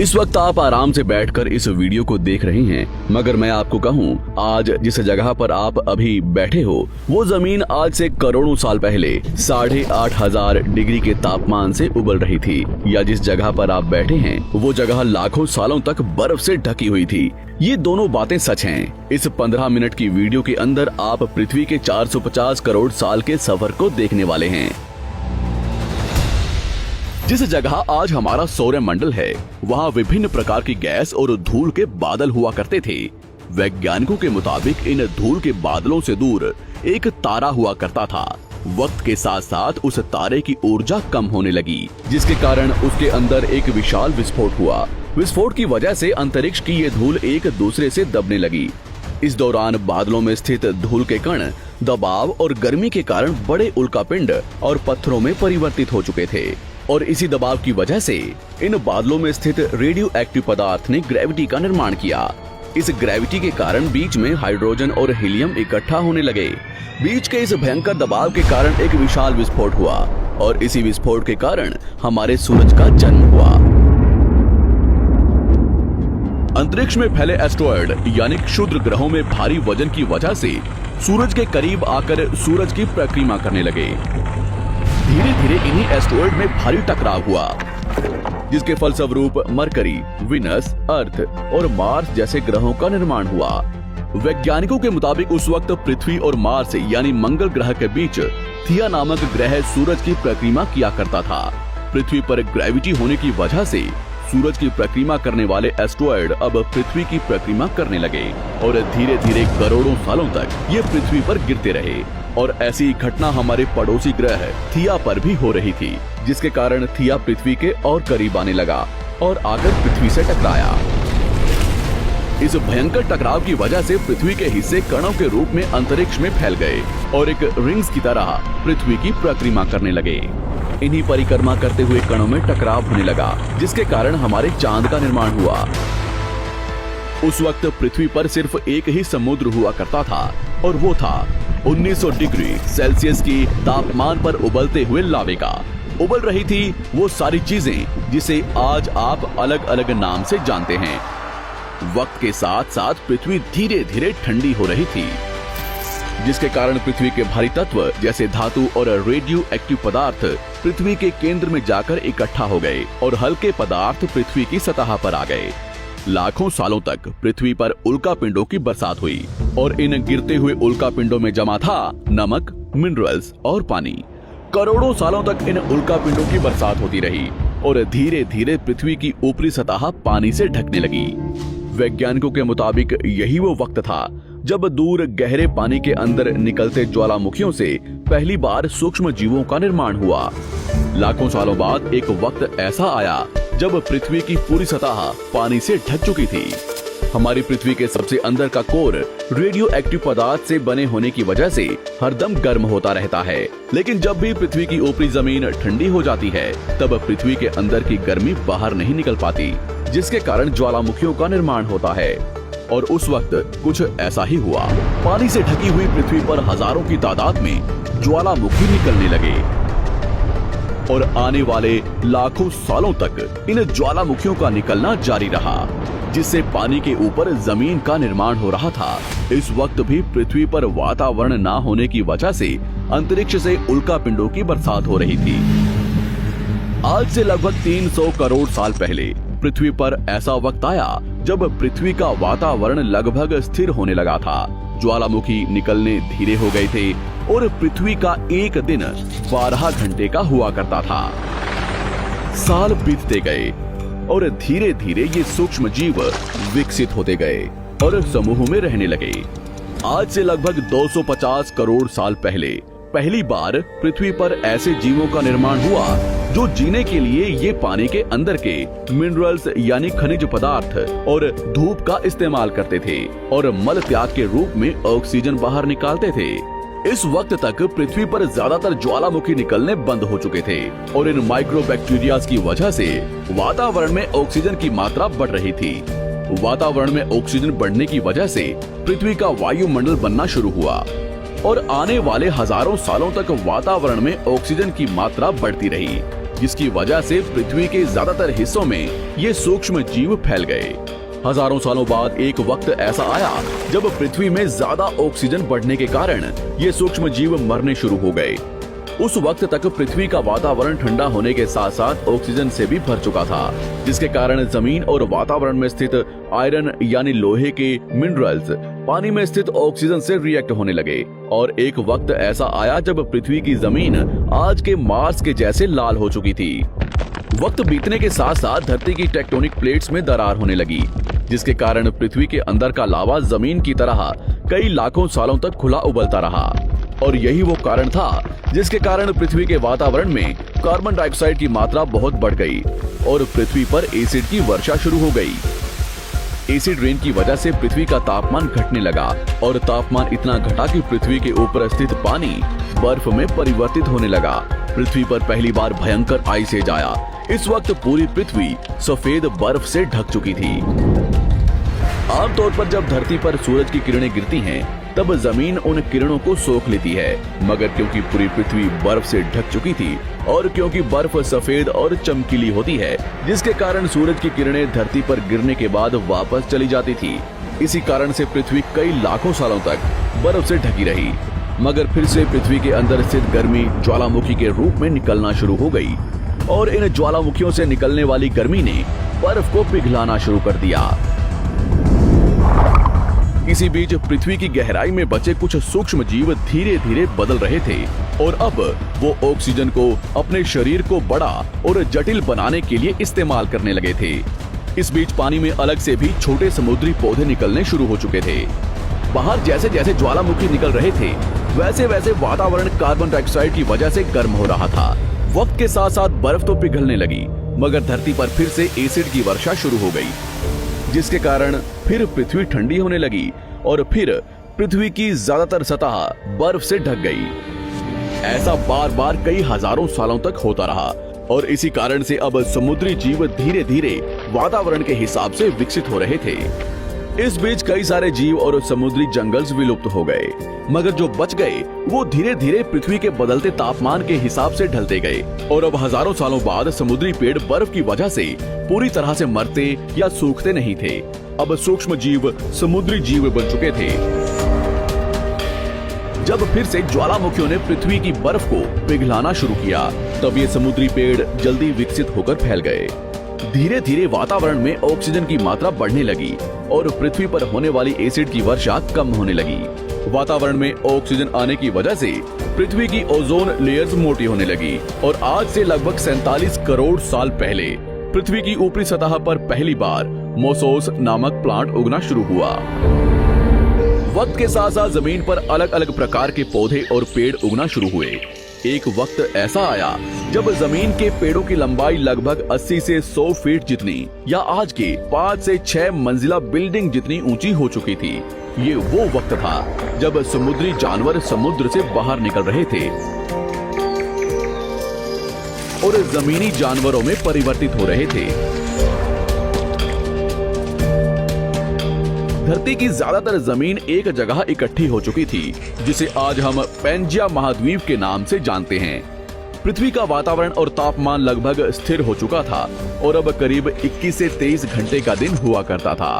इस वक्त आप आराम से बैठकर इस वीडियो को देख रहे हैं, मगर मैं आपको कहूं, आज जिस जगह पर आप अभी बैठे हो वो जमीन आज से करोड़ों साल पहले 8,500 डिग्री के तापमान से उबल रही थी, या जिस जगह पर आप बैठे हैं वो जगह लाखों सालों तक बर्फ से ढकी हुई थी। ये दोनों बातें सच हैं। इस 15 मिनट की वीडियो के अंदर आप पृथ्वी के 450 करोड़ साल के सफर को देखने वाले हैं। जिस जगह आज हमारा सौरमंडल है, वहाँ विभिन्न प्रकार की गैस और धूल के बादल हुआ करते थे। वैज्ञानिकों के मुताबिक इन धूल के बादलों से दूर एक तारा हुआ करता था। वक्त के साथ साथ उस तारे की ऊर्जा कम होने लगी, जिसके कारण उसके अंदर एक विशाल विस्फोट हुआ। विस्फोट की वजह से अंतरिक्ष की ये धूल एक दूसरे से दबने लगी। इस दौरान बादलों में स्थित धूल के कण दबाव और गर्मी के कारण बड़े उल्कापिंड और पत्थरों में परिवर्तित हो चुके थे, और इसी दबाव की वजह से इन बादलों में स्थित रेडियो एक्टिव पदार्थ ने ग्रेविटी का निर्माण किया। इस ग्रेविटी के कारण बीच में हाइड्रोजन और हीलियम इकट्ठा होने लगे। बीच के इस भयंकर दबाव के कारण एक विशाल विस्फोट हुआ, और इसी विस्फोट के कारण हमारे सूरज का जन्म हुआ। अंतरिक्ष में फैले एस्टेरॉयड यानी क्षुद्र ग्रहों में भारी वजन की वजह से सूरज के करीब आकर सूरज की परिक्रमा करने लगे। धीरे धीरे इन्हीं एस्टेरॉयड में भारी टकराव हुआ, जिसके फलस्वरूप मरकरी, विनस, अर्थ और मार्स जैसे ग्रहों का निर्माण हुआ। वैज्ञानिकों के मुताबिक उस वक्त पृथ्वी और मार्स यानी मंगल ग्रह के बीच थिया नामक ग्रह सूरज की परिक्रमा किया करता था। पृथ्वी पर ग्रेविटी होने की वजह से सूरज की परिक्रमा करने वाले एस्टेरॉयड अब पृथ्वी की परिक्रमा करने लगे, और धीरे धीरे करोड़ों सालों तक ये पृथ्वी पर गिरते रहे। और ऐसी घटना हमारे पड़ोसी ग्रह थिया पर भी हो रही थी, जिसके कारण थिया पृथ्वी के और करीब आने लगा और आकर पृथ्वी से टकराया। इस भयंकर टकराव की वजह से पृथ्वी के हिस्से कणों के रूप में अंतरिक्ष में फैल गए और एक रिंग्स की तरह पृथ्वी की परिक्रमा करने लगे। इन्हीं परिक्रमा करते हुए कणों में टकराव होने लगा, जिसके कारण हमारे चांद का निर्माण हुआ। उस वक्त पृथ्वी पर सिर्फ एक ही समुद्र हुआ करता था, और वो था 1900 डिग्री सेल्सियस की तापमान पर उबलते हुए लावे का। उबल रही थी वो सारी चीजें जिसे आज आप अलग अलग नाम से जानते हैं। वक्त के साथ साथ पृथ्वी धीरे धीरे ठंडी हो रही थी, जिसके कारण पृथ्वी के भारी तत्व जैसे धातु और रेडियो एक्टिव पदार्थ पृथ्वी के केंद्र में जाकर इकट्ठा हो गए, और हल्के पदार्थ पृथ्वी की सतह पर आ गए। लाखों सालों तक पृथ्वी पर उल्कापिंडों की बरसात हुई, और इन गिरते हुए उल्कापिंडों में जमा था नमक, मिनरल्स और पानी। करोड़ों सालों तक इन उल्कापिंडों की बरसात होती रही, और धीरे धीरे पृथ्वी की ऊपरी सतह पानी से ढकने लगी। वैज्ञानिकों के मुताबिक यही वो वक्त था जब दूर गहरे पानी के अंदर निकलते ज्वालामुखियों से पहली बार सूक्ष्म जीवों का निर्माण हुआ। लाखों सालों बाद एक वक्त ऐसा आया जब पृथ्वी की पूरी सतह पानी से ढक चुकी थी। हमारी पृथ्वी के सबसे अंदर का कोर रेडियो एक्टिव पदार्थ से बने होने की वजह से हरदम गर्म होता रहता है, लेकिन जब भी पृथ्वी की ऊपरी जमीन ठंडी हो जाती है, तब पृथ्वी के अंदर की गर्मी बाहर नहीं निकल पाती, जिसके कारण ज्वालामुखियों का निर्माण होता है। और उस वक्त कुछ ऐसा ही हुआ। पानी से ढकी हुई पृथ्वी पर हजारों की तादाद में ज्वालामुखी निकलने लगे, और आने वाले लाखों सालों तक इन ज्वालामुखियों का निकलना जारी रहा, जिससे पानी के ऊपर जमीन का निर्माण हो रहा था। इस वक्त भी पृथ्वी पर वातावरण ना होने की वजह से अंतरिक्ष से उल्कापिंडों की बरसात हो रही थी। आज से लगभग 300 करोड़ साल पहले पृथ्वी पर ऐसा वक्त आया जब पृथ्वी का वातावरण लगभग स्थिर होने लगा था। ज्वालामुखी निकलने धीरे हो गए थे, और पृथ्वी का एक दिन 12 घंटे का हुआ करता था। साल बीतते गए, और धीरे धीरे ये सूक्ष्म जीव विकसित होते गए और समूह में रहने लगे। आज से लगभग 250 करोड़ साल पहले पहली बार पृथ्वी पर ऐसे जीवों का निर्माण हुआ जो जीने के लिए ये पानी के अंदर के मिनरल्स यानी खनिज पदार्थ और धूप का इस्तेमाल करते थे, और मल त्याग के रूप में ऑक्सीजन बाहर निकालते थे। इस वक्त तक पृथ्वी पर ज्यादातर ज्वालामुखी निकलने बंद हो चुके थे, और इन माइक्रोबैक्टीरियाज की वजह से वातावरण में ऑक्सीजन की मात्रा बढ़ रही थी। वातावरण में ऑक्सीजन बढ़ने की वजह से पृथ्वी का वायुमंडल बनना शुरू हुआ, और आने वाले हजारों सालों तक वातावरण में ऑक्सीजन की मात्रा बढ़ती रही। जिसकी वजह से पृथ्वी के ज्यादातर हिस्सों में ये सूक्ष्म जीव फैल गए। हजारों सालों बाद एक वक्त ऐसा आया जब पृथ्वी में ज्यादा ऑक्सीजन बढ़ने के कारण ये सूक्ष्म जीव मरने शुरू हो गए। उस वक्त तक पृथ्वी का वातावरण ठंडा होने के साथ साथ ऑक्सीजन से भी भर चुका था, जिसके कारण जमीन और वातावरण में स्थित आयरन यानी लोहे के मिनरल्स पानी में स्थित ऑक्सीजन से रिएक्ट होने लगे। और एक वक्त ऐसा आया जब पृथ्वी की जमीन आज के मार्स के जैसे लाल हो चुकी थी। वक्त बीतने के साथ साथ धरती की टेक्टोनिक प्लेट्स में दरार होने लगी, जिसके कारण पृथ्वी के अंदर का लावा जमीन की तरह कई लाखों सालों तक खुला उबलता रहा। और यही वो कारण था जिसके कारण पृथ्वी के वातावरण में कार्बन डाइऑक्साइड की मात्रा बहुत बढ़ गई और पृथ्वी पर एसिड की वर्षा शुरू हो गई। एसिड रेन की वजह से पृथ्वी का तापमान घटने लगा और तापमान इतना घटा कि पृथ्वी के ऊपर स्थित पानी बर्फ में परिवर्तित होने लगा। पृथ्वी पर पहली बार भयंकर आइस एज आया। इस वक्त पूरी पृथ्वी सफेद बर्फ से ढक चुकी थी। आमतौर पर जब धरती पर सूरज की किरणें गिरती हैं, तब जमीन उन किरणों को सोख लेती है, मगर क्योंकि पूरी पृथ्वी बर्फ से ढक चुकी थी और क्योंकि बर्फ सफेद और चमकीली होती है, जिसके कारण सूरज की किरणें धरती पर गिरने के बाद वापस चली जाती थी। इसी कारण से पृथ्वी कई लाखों सालों तक बर्फ से ढकी रही, मगर फिर से पृथ्वी के अंदर स्थित गर्मी ज्वालामुखी के रूप में निकलना शुरू हो गई और इन ज्वालामुखियों से निकलने वाली गर्मी ने बर्फ को पिघलाना शुरू कर दिया। इसी बीच पृथ्वी की गहराई में बचे कुछ सूक्ष्म जीव धीरे धीरे बदल रहे थे और अब वो ऑक्सीजन को अपने शरीर को बड़ा और जटिल बनाने के लिए इस्तेमाल करने लगे थे। इस बीच पानी में अलग से भी छोटे समुद्री पौधे निकलने शुरू हो चुके थे। बाहर जैसे जैसे ज्वालामुखी निकल रहे थे, वैसे वैसे वातावरण कार्बन डाइऑक्साइड की वजह से गर्म हो रहा था। वक्त के साथ साथ बर्फ तो पिघलने लगी, मगर धरती पर फिर से एसिड की वर्षा शुरू हो गई, जिसके कारण फिर पृथ्वी ठंडी होने लगी और फिर पृथ्वी की ज्यादातर सतह बर्फ से ढक गई। ऐसा बार बार कई हजारों सालों तक होता रहा और इसी कारण से अब समुद्री जीव धीरे धीरे वातावरण के हिसाब से विकसित हो रहे थे। इस बीच कई सारे जीव और समुद्री जंगल्स विलुप्त हो गए, मगर जो बच गए वो धीरे धीरे पृथ्वी के बदलते तापमान के हिसाब से ढलते गए और अब हजारों सालों बाद समुद्री पेड़ बर्फ की वजह से पूरी तरह से मरते या सूखते नहीं थे। अब सूक्ष्म जीव समुद्री जीव बन चुके थे। जब फिर से ज्वालामुखियों ने पृथ्वी की बर्फ को पिघलाना शुरू किया, तब ये समुद्री पेड़ जल्दी विकसित होकर फैल गए। धीरे धीरे वातावरण में ऑक्सीजन की मात्रा बढ़ने लगी और पृथ्वी पर होने वाली एसिड की वर्षा कम होने लगी। वातावरण में ऑक्सीजन आने की वजह से पृथ्वी की ओजोन लेयर्स मोटी होने लगी और आज से लगभग 47 करोड़ साल पहले पृथ्वी की ऊपरी सतह पर पहली बार मोसोस नामक प्लांट उगना शुरू हुआ। वक्त के साथ साथ जमीन पर अलग अलग प्रकार के पौधे और पेड़ उगना शुरू हुए। एक वक्त ऐसा आया जब जमीन के पेड़ों की लंबाई लगभग 80 से 100 फीट जितनी या आज के 5 से 6 मंजिला बिल्डिंग जितनी ऊंची हो चुकी थी। ये वो वक्त था जब समुद्री जानवर समुद्र से बाहर निकल रहे थे और जमीनी जानवरों में परिवर्तित हो रहे थे। धरती की ज्यादातर जमीन एक जगह इकट्ठी हो चुकी थी, जिसे आज हम पैंजिया महाद्वीप के नाम से जानते हैं। पृथ्वी का वातावरण और तापमान लगभग स्थिर हो चुका था और अब करीब 21 से 23 घंटे का दिन हुआ करता था।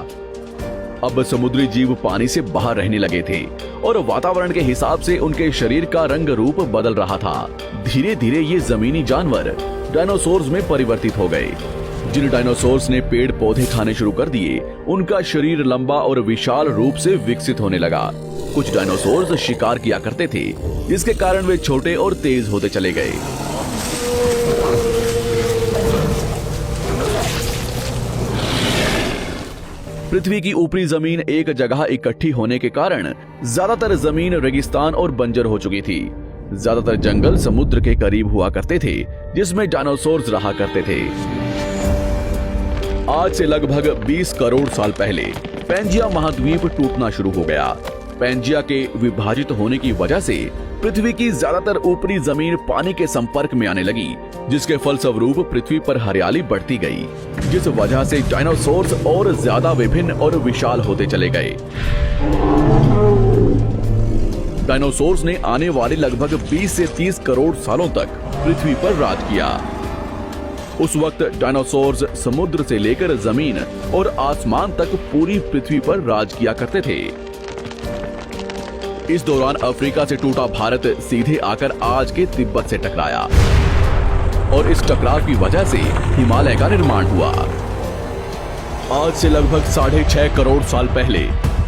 अब समुद्री जीव पानी से बाहर रहने लगे थे और वातावरण के हिसाब से उनके शरीर का रंग रूप बदल रहा था। धीरे धीरे ये जमीनी जानवर डायनासोर्स में परिवर्तित हो गए। जिन डायनासोर्स ने पेड़ पौधे खाने शुरू कर दिए, उनका शरीर लंबा और विशाल रूप से विकसित होने लगा। कुछ डायनासोर्स शिकार किया करते थे, जिसके कारण वे छोटे और तेज होते चले गए। पृथ्वी की ऊपरी जमीन एक जगह इकट्ठी होने के कारण ज्यादातर जमीन रेगिस्तान और बंजर हो चुकी थी। ज्यादातर जंगल समुद्र के करीब हुआ करते थे, जिसमें डायनासोर्स रहा करते थे। आज से लगभग 20 करोड़ साल पहले पैंजिया महाद्वीप टूटना शुरू हो गया। पैंजिया के विभाजित होने की वजह से पृथ्वी की ज्यादातर ऊपरी जमीन पानी के संपर्क में आने लगी, जिसके फलस्वरूप पृथ्वी पर हरियाली बढ़ती गई, जिस वजह से डायनासोर्स और ज्यादा विभिन्न और विशाल होते चले गए। डायनासोर्स ने आने वाले लगभग 20 से 30 करोड़ सालों तक पृथ्वी पर राज किया। उस वक्त डायनासोर्स समुद्र से लेकर जमीन और आसमान तक पूरी पृथ्वी पर राज किया करते थे। इस दौरान अफ्रीका से टूटा भारत सीधे आकर आज के तिब्बत से टकराया और इस टकराव की वजह से हिमालय का निर्माण हुआ। आज से लगभग 6.5 करोड़ साल पहले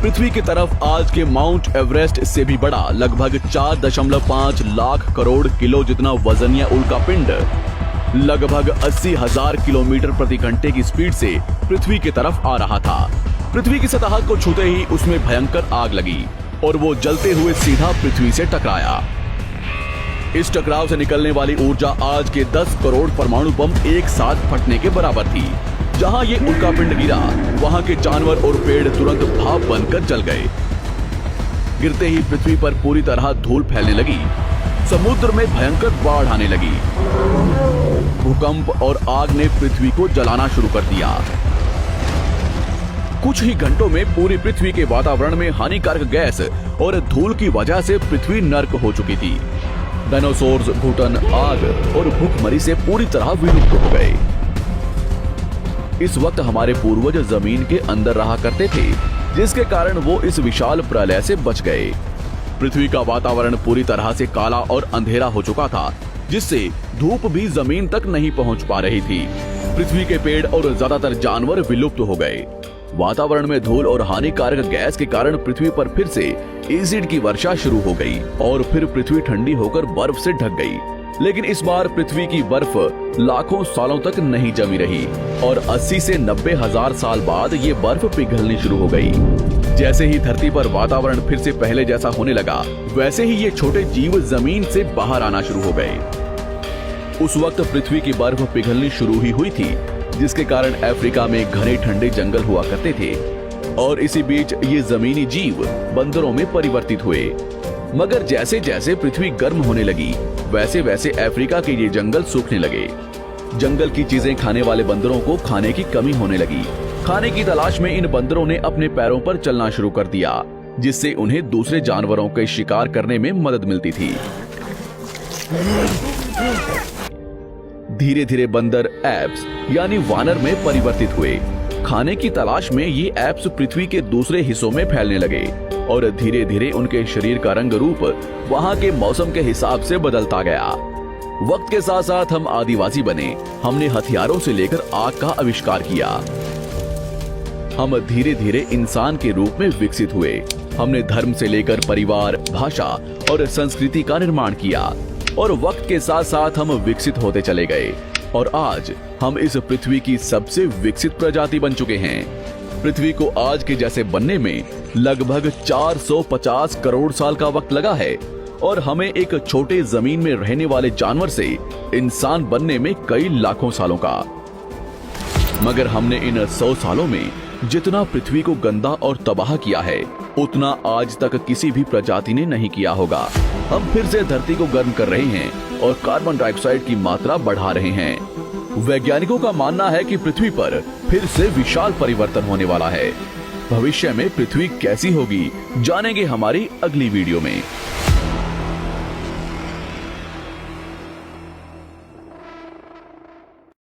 पृथ्वी की तरफ आज के माउंट एवरेस्ट से भी बड़ा लगभग 4.5 लाख करोड़ किलो जितना वजनिया उल्कापिंड लगभग 80,000 किलोमीटर प्रति घंटे की स्पीड से पृथ्वी की तरफ आ रहा था। पृथ्वी की सतह को छूते ही उसमें भयंकर आग लगी और वो जलते हुए सीधा पृथ्वी से टकराया। इस टकराव से निकलने वाली ऊर्जा आज के 10 करोड़ परमाणु बम एक साथ फटने के बराबर थी। जहां ये उल्कापिंड गिरा वहां के जानवर और पेड़ तुरंत भाप बनकर जल गए। गिरते ही पृथ्वी पर पूरी तरह धूल फैलने लगी। समुद्र में भयंकर बाढ़ आने लगी। भूकंप और आग ने पृथ्वी को जलाना शुरू कर दिया। कुछ ही घंटों में पूरी पृथ्वी के वातावरण में हानिकारक गैस और धूल की वजह से पृथ्वी नर्क हो चुकी थी। डायनासोर्स घुटन, आग और भूखमरी से पूरी तरह विलुप्त हो गए। इस वक्त हमारे पूर्वज जमीन के अंदर रहा करते थे, जिसके कारण वो इस विशाल प्रलय से बच गए। पृथ्वी का वातावरण पूरी तरह से काला और अंधेरा हो चुका था, जिससे धूप भी जमीन तक नहीं पहुंच पा रही थी। पृथ्वी के पेड़ और ज्यादातर जानवर विलुप्त हो गए। वातावरण में धूल और हानिकारक गैस के कारण पृथ्वी पर फिर से एसिड की वर्षा शुरू हो गई और फिर पृथ्वी ठंडी होकर बर्फ से ढक गई। लेकिन इस बार पृथ्वी की बर्फ लाखों सालों तक नहीं जमी रही और 80 से 90 हजार साल बाद ये बर्फ पिघलनी शुरू हो गई। जैसे ही धरती पर वातावरण फिर से पहले जैसा होने लगा, वैसे ही ये छोटे जीव जमीन से बाहर आना शुरू हो गए। उस वक्त पृथ्वी की बर्फ पिघलनी शुरू ही हुई थी, जिसके कारण अफ्रीका में घने ठंडे जंगल हुआ करते थे और इसी बीच ये जमीनी जीव बंदरों में परिवर्तित हुए। मगर जैसे जैसे पृथ्वी गर्म होने लगी, वैसे वैसे अफ्रीका के ये जंगल सूखने लगे। जंगल की चीजें खाने वाले बंदरों को खाने की कमी होने लगी। खाने की तलाश में इन बंदरों ने अपने पैरों पर चलना शुरू कर दिया, जिससे उन्हें दूसरे जानवरों के शिकार करने में मदद मिलती थी। धीरे धीरे बंदर एप्स यानी वानर में परिवर्तित हुए। खाने की तलाश में ये एप्स पृथ्वी के दूसरे हिस्सों में फैलने लगे और धीरे धीरे उनके शरीर का रंग रूप वहाँ के मौसम के हिसाब से बदलता गया। वक्त के साथ साथ हम आदिवासी बने। हमने हथियारों से लेकर आग का आविष्कार किया। हम धीरे धीरे इंसान के रूप में विकसित हुए। हमने धर्म से लेकर परिवार, भाषा और संस्कृति का निर्माण किया और वक्त के साथ साथ हम विकसित होते चले गए और आज हम इस पृथ्वी की सबसे विकसित प्रजाति बन चुके हैं। पृथ्वी को आज के जैसे बनने में लगभग 450 करोड़ साल का वक्त लगा है और हमें एक छोटे जमीन में रहने वाले जानवर से इंसान बनने में कई लाखों सालों का। मगर हमने इन 100 सालों में जितना पृथ्वी को गंदा और तबाह किया है, उतना आज तक किसी भी प्रजाति ने नहीं किया होगा। हम फिर से धरती को गर्म कर रहे हैं और कार्बन डाइऑक्साइड की मात्रा बढ़ा रहे हैं। वैज्ञानिकों का मानना है कि पृथ्वी पर फिर से विशाल परिवर्तन होने वाला है। भविष्य में पृथ्वी कैसी होगी, जानेंगे हमारी अगली वीडियो में।